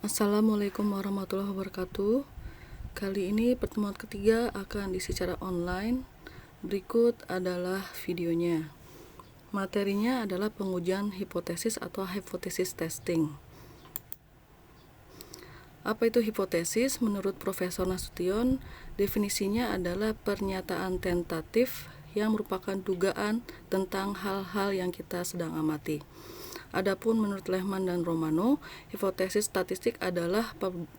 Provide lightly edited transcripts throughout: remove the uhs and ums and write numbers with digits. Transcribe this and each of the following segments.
Assalamualaikum warahmatullahi wabarakatuh. Kali ini pertemuan ketiga akan diisi secara online. Berikut adalah videonya. Materinya adalah pengujian hipotesis atau hypothesis testing. Apa itu hipotesis? Menurut Profesor Nasution, definisinya adalah pernyataan tentatif yang merupakan dugaan tentang hal-hal yang kita sedang amati. Adapun menurut Lehman dan Romano, hipotesis statistik adalah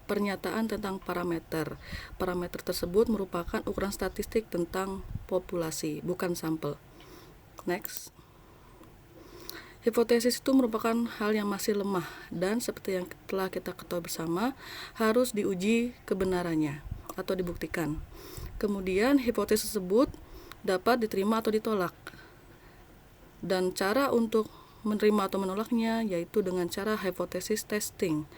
pernyataan tentang parameter. Parameter tersebut merupakan ukuran statistik tentang populasi, bukan sampel. Next. Hipotesis itu merupakan hal yang masih lemah dan seperti yang telah kita ketahui bersama, harus diuji kebenarannya atau dibuktikan. Kemudian hipotesis tersebut dapat diterima atau ditolak. Dan cara untuk menerima atau menolaknya yaitu dengan cara hipotesis testing.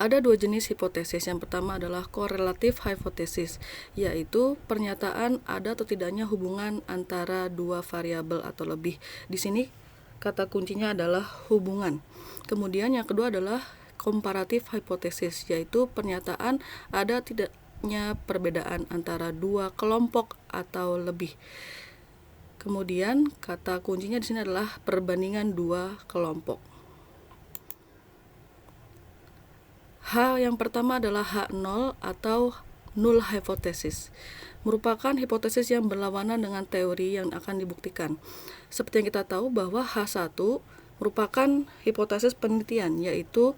Ada dua jenis hipotesis. Yang pertama adalah korelatif hipotesis, yaitu pernyataan ada atau tidaknya hubungan antara dua variabel atau lebih. Di sini kata kuncinya adalah hubungan. Kemudian yang kedua adalah komparatif hipotesis, yaitu pernyataan ada tidaknya perbedaan antara dua kelompok atau lebih. Kemudian kata kuncinya di sini adalah perbandingan dua kelompok. H yang pertama adalah H0 atau null hypothesis. Merupakan hipotesis yang berlawanan dengan teori yang akan dibuktikan. Seperti yang kita tahu bahwa H1 merupakan hipotesis penelitian, yaitu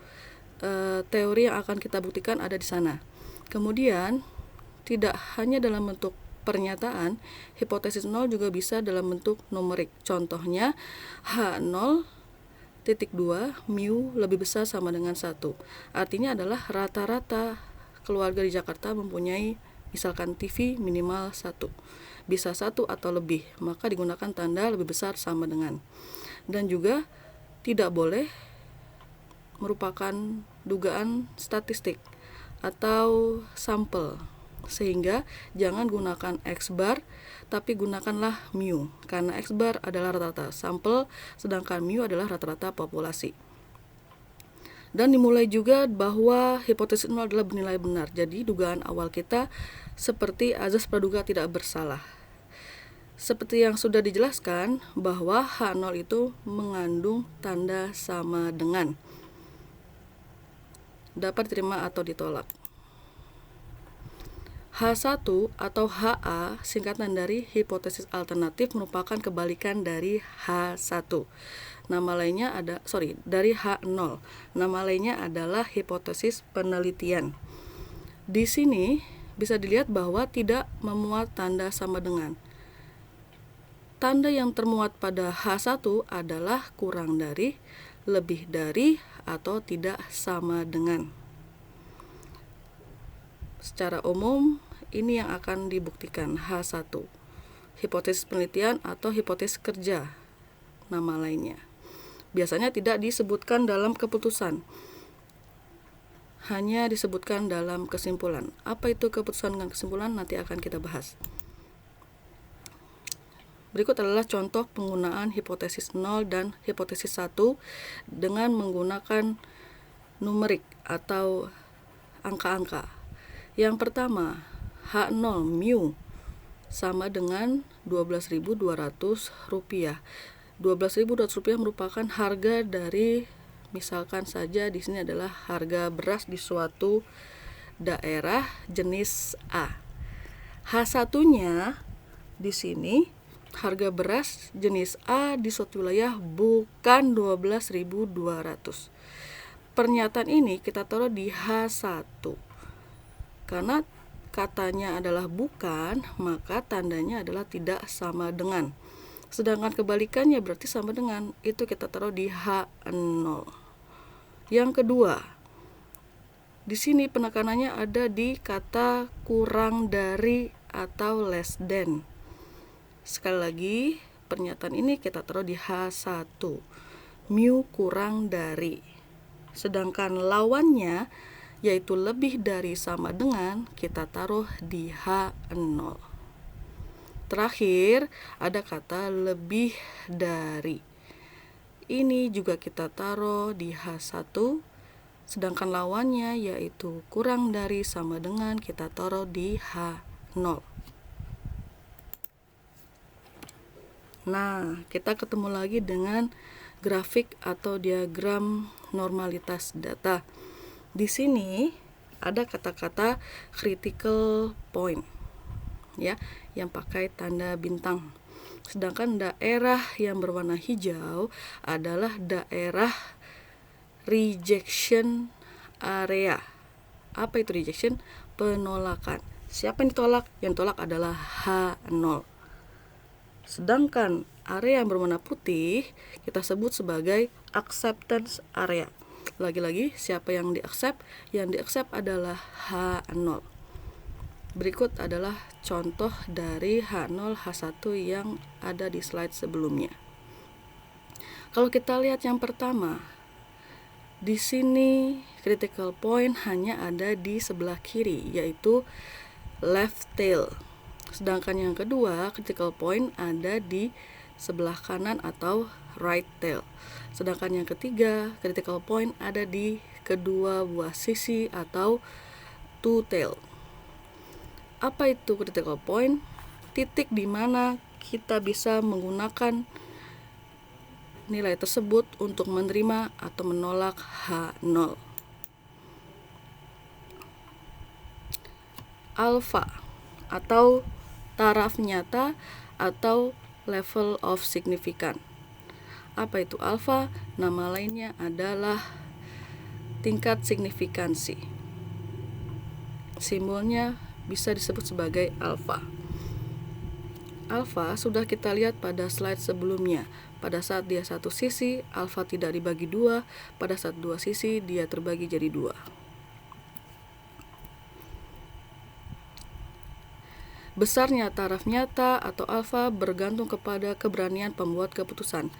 teori yang akan kita buktikan ada di sana. Kemudian tidak hanya dalam bentuk pernyataan, hipotesis 0 juga bisa dalam bentuk numerik. Contohnya H0 titik 2 mu lebih besar sama dengan 1. Artinya adalah rata-rata keluarga di Jakarta mempunyai misalkan TV minimal 1. Bisa 1 atau lebih, maka digunakan tanda lebih besar sama dengan. Dan juga tidak boleh merupakan dugaan statistik atau sampel. Sehingga jangan gunakan X bar, tapi gunakanlah mu, karena X bar adalah rata-rata sampel, sedangkan mu adalah rata-rata populasi. Dan dimulai juga bahwa hipotesis 0 adalah bernilai benar. Jadi dugaan awal kita seperti azas praduga tidak bersalah. Seperti yang sudah dijelaskan bahwa H0 itu mengandung tanda sama dengan. Dapat diterima atau ditolak. H1 atau HA singkatan dari hipotesis alternatif merupakan kebalikan dari H1. Nama lainnya dari H0. Nama lainnya adalah hipotesis penelitian. Di sini bisa dilihat bahwa tidak memuat tanda sama dengan. Tanda yang termuat pada H1 adalah kurang dari, lebih dari, atau tidak sama dengan. Secara umum, ini yang akan dibuktikan H1, hipotesis penelitian atau hipotesis kerja, nama lainnya. Biasanya tidak disebutkan dalam keputusan, hanya disebutkan dalam kesimpulan. Apa itu keputusan dan kesimpulan? Nanti akan kita bahas. Berikut adalah contoh penggunaan hipotesis 0 dan hipotesis 1 dengan menggunakan numerik atau angka-angka. Yang pertama, H0 mu sama dengan Rp12.200. Rp12.200 merupakan harga dari, misalkan saja di sini adalah harga beras di suatu daerah jenis A. H1-nya di sini harga beras jenis A di suatu wilayah bukan Rp12.200. Pernyataan ini kita taruh di H1. Karena katanya adalah bukan, maka tandanya adalah tidak sama dengan. Sedangkan kebalikannya berarti sama dengan, itu kita taruh di H0. Yang kedua, di sini penekanannya ada di kata kurang dari atau less than. Sekali lagi, pernyataan ini kita taruh di H1. Mu kurang dari. Sedangkan lawannya yaitu lebih dari sama dengan, kita taruh di H0. Terakhir, ada kata lebih dari. ini juga kita taruh di H1, sedangkan lawannya yaitu kurang dari sama dengan kita taruh di H0. Nah, kita ketemu lagi dengan grafik atau diagram normalitas data. Di sini ada kata-kata critical point, ya, yang pakai tanda bintang. Sedangkan daerah yang berwarna hijau adalah daerah rejection area. Apa itu rejection? Penolakan. Siapa yang ditolak? Yang ditolak adalah H0. Sedangkan area yang berwarna putih kita sebut sebagai acceptance area. Lagi-lagi, siapa yang di-accept? Yang di-accept adalah H0. Berikut adalah contoh dari H0, H1 yang ada di slide sebelumnya. Kalau kita lihat yang pertama, di sini critical point hanya ada di sebelah kiri, yaitu left tail. Sedangkan yang kedua, critical point ada di sebelah kanan atau right tail. Sedangkan yang ketiga, critical point ada di kedua buah sisi atau two tail. Apa itu critical point? Titik di mana kita bisa menggunakan nilai tersebut untuk menerima atau menolak H0. Alfa atau taraf nyata atau level of significance. Apa itu alfa? Nama lainnya adalah tingkat signifikansi. Simbolnya bisa disebut sebagai alfa. Alfa sudah kita lihat pada slide sebelumnya. Pada saat dia satu sisi, alfa tidak dibagi dua. Pada saat dua sisi, dia terbagi jadi dua. Besarnya taraf nyata atau alfa bergantung kepada keberanian pembuat keputusan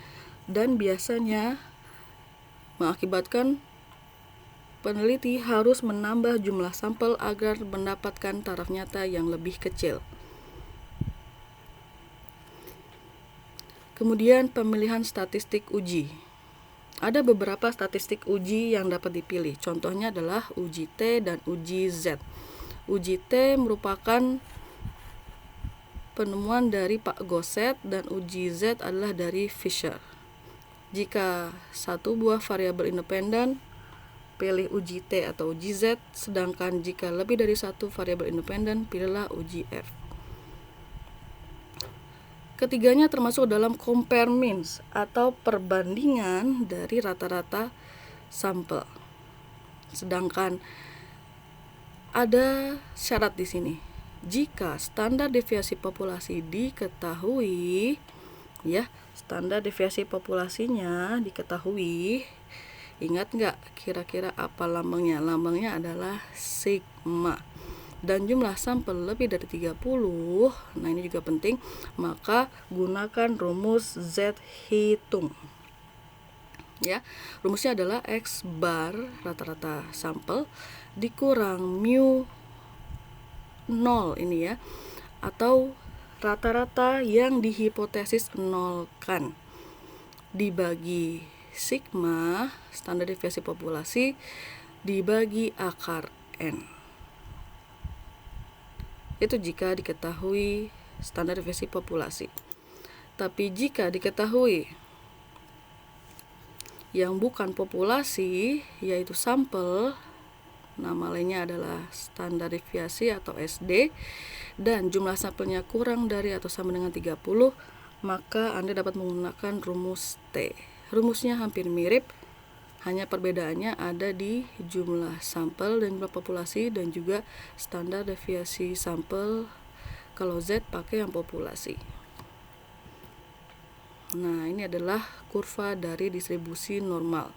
dan biasanya mengakibatkan peneliti harus menambah jumlah sampel agar mendapatkan taraf nyata yang lebih kecil. Kemudian pemilihan statistik uji. Ada beberapa statistik uji yang dapat dipilih. Contohnya adalah uji T dan uji Z. Uji T merupakan penemuan dari Pak Gosset dan uji Z adalah dari Fisher. Jika satu buah variabel independen, pilih uji T atau uji Z, sedangkan jika lebih dari satu variabel independen, pilihlah uji F. Ketiganya termasuk dalam compare means atau perbandingan dari rata-rata sampel. Sedangkan ada syarat di sini. Jika standar deviasi populasi diketahui, ya, standar deviasi populasinya diketahui, ingat nggak kira-kira apa lambangnya? Lambangnya adalah sigma. Dan jumlah sampel lebih dari 30, nah ini juga penting, maka gunakan rumus Z hitung. Ya, rumusnya adalah X bar rata-rata sampel dikurang mu 0 ini ya, atau rata-rata yang dihipotesis nolkan dibagi sigma standar deviasi populasi dibagi akar N. Itu jika diketahui standar deviasi populasi. Tapi jika diketahui yang bukan populasi, yaitu sampel, nama lainnya adalah standar deviasi atau SD, dan jumlah sampelnya kurang dari atau sama dengan 30, maka Anda dapat menggunakan rumus T. Rumusnya hampir mirip, hanya perbedaannya ada di jumlah sampel dan jumlah populasi dan juga standar deviasi sampel. Kalau Z pakai yang populasi. Nah, ini adalah kurva dari distribusi normal.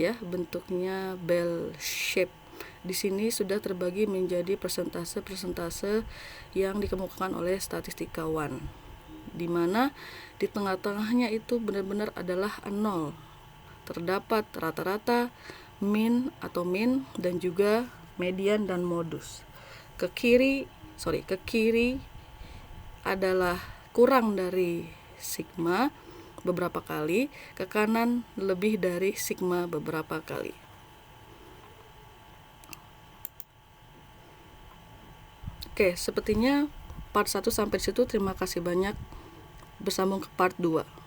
Ya, bentuknya bell shape. Di sini sudah terbagi menjadi persentase-persentase yang dikemukakan oleh statistikawan, di mana di tengah-tengahnya itu benar-benar adalah 0. Terdapat rata-rata, min atau min, dan juga median dan modus. Ke kiri adalah kurang dari sigma, beberapa kali, ke kanan lebih dari sigma beberapa kali. Oke, sepertinya part 1 sampai situ. Terima kasih banyak. Bersambung ke part 2.